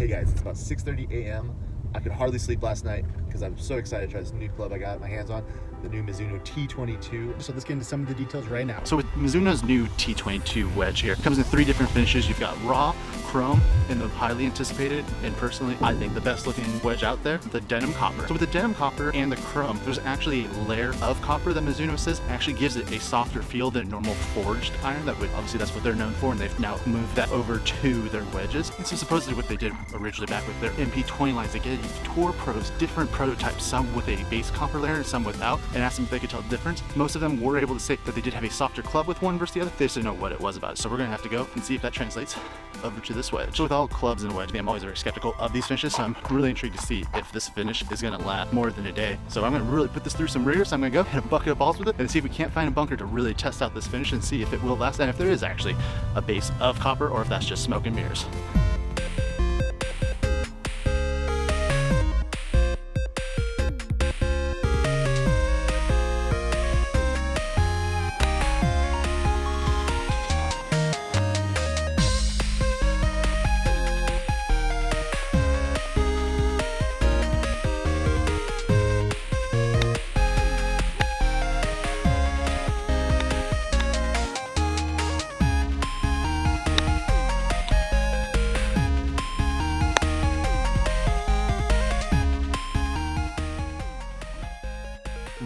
Hey guys, it's about 6:30 a.m. I could hardly sleep last night because I'm so excited to try this new club I got my hands on, the new Mizuno T22. So let's get into some of the details right now. So with Mizuno's new T22 Wedge here, it comes in 3 different finishes. You've got raw, chrome, and the highly anticipated, and personally, I think the best looking wedge out there, the denim copper. So with the denim copper and the chrome, there's actually a layer of copper that Mizuno says actually gives it a softer feel than normal forged iron. That would, obviously that's what they're known for, and they've now moved that over to their wedges. And so supposedly what they did originally back with their MP20 lines, they gave tour pros different prototypes, some with a base copper layer and some without, and asked them if they could tell the difference. Most of them were able to say that they did have a softer club with one versus the other. They just didn't know what it was about it. So we're gonna have to go and see if that translates over to this wedge. So with all clubs and wedge, I'm always very skeptical of these finishes, so I'm really intrigued to see if this finish is gonna last more than a day. So I'm gonna really put this through some rigor. So I'm gonna go hit a bucket of balls with it and see if we can't find a bunker to really test out this finish and see if it will last, and if there is actually a base of copper or if that's just smoke and mirrors.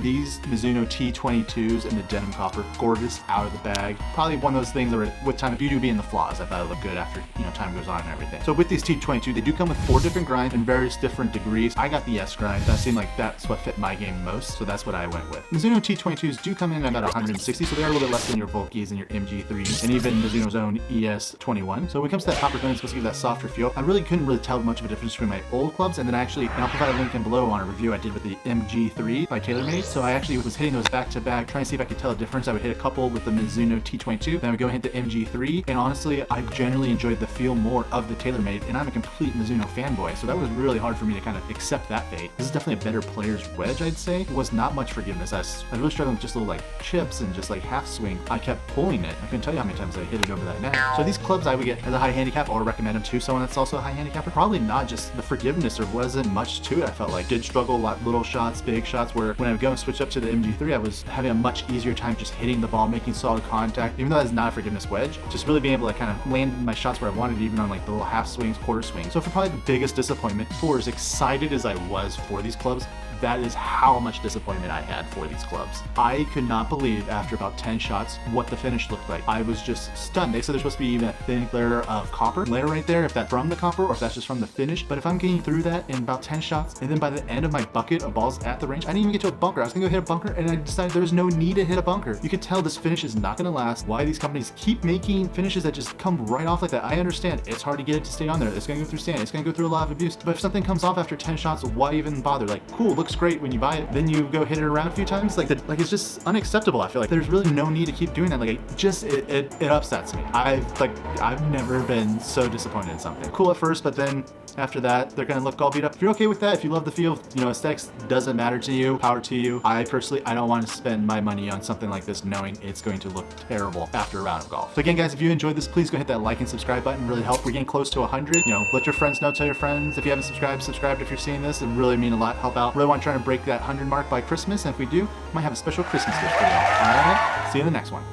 These Mizuno T22s and the denim copper, gorgeous out of the bag. Probably one of those things that with time, beauty being the flaws, I thought it looked good after time goes on and everything. So with these T22, they do come with 4 different grinds in various different degrees. I got the S grind. That seemed like that's what fit my game most, so that's what I went with. Mizuno T22s do come in at about 160, so they are a little bit less than your Volkies and your MG3s, and even Mizuno's own ES21. So when it comes to that copper grind, it's supposed to give that softer feel. I really couldn't really tell much of a difference between my old clubs, and then I'll provide a link in below on a review I did with the MG3 by TaylorMade. So I actually was hitting those back to back, trying to see if I could tell a difference. I would hit a couple with the Mizuno T22, then I would go and hit the MG3, and honestly, I generally enjoyed the feel more of the TaylorMade, and I'm a complete Mizuno fanboy, so that was really hard for me to kind of accept that fate. This is definitely a better player's wedge, I'd say. It was not much forgiveness. I was really struggling with just little like chips and just like half swing. I kept pulling it. I couldn't tell you how many times I hit it over that net. So these clubs I would get as a high handicap, or recommend them to someone that's also a high handicapper. Probably not just the forgiveness, there wasn't much to it. I felt like did struggle a lot, little shots, big shots, where when I would go and switch up to the MG3, I was having a much easier time just hitting the ball, making solid contact. Even though that's not a forgiveness wedge, just really being able to kind of land my shots where I wanted, even on like the little half swings, quarter swings. So for probably the biggest disappointment, for as excited as I was for these clubs, that is how much disappointment I had for these clubs. I could not believe after about 10 shots what the finish looked like. I was just stunned. They said there's supposed to be even a thin layer of copper layer right there, if that's from the copper or if that's just from the finish. But if I'm getting through that in about 10 shots, and then by the end of my bucket of balls at the range, I didn't even get to a bunker. I was gonna go hit a bunker, and I decided there was no need to hit a bunker. You could tell this finish is not gonna last. Why these companies keep making finishes that just come right off like that, I understand. It's hard to get it to stay on there. It's gonna go through sand. It's gonna go through a lot of abuse. But if something comes off after 10 shots, why even bother? Like, cool, looks great when you buy it, then you go hit it around a few times. Like it's just unacceptable. I feel like there's really no need to keep doing that. Like it upsets me. I've never been so disappointed in something. Cool at first, but then after that, they're gonna look all beat up. If you're okay with that, if you love the feel, aesthetics doesn't matter to you, power to you. I personally, I don't want to spend my money on something like this knowing it's going to look terrible after a round of golf. So again, guys, if you enjoyed this, please go hit that like and subscribe button. Really help. We're getting close to 100. Let your friends know, tell your friends. If you haven't subscribed if you're seeing this. It really mean a lot, help out. Really want to try to break that 100 mark by Christmas, and if we do, might have a special Christmas dish for y'all. All right, see you in the next one.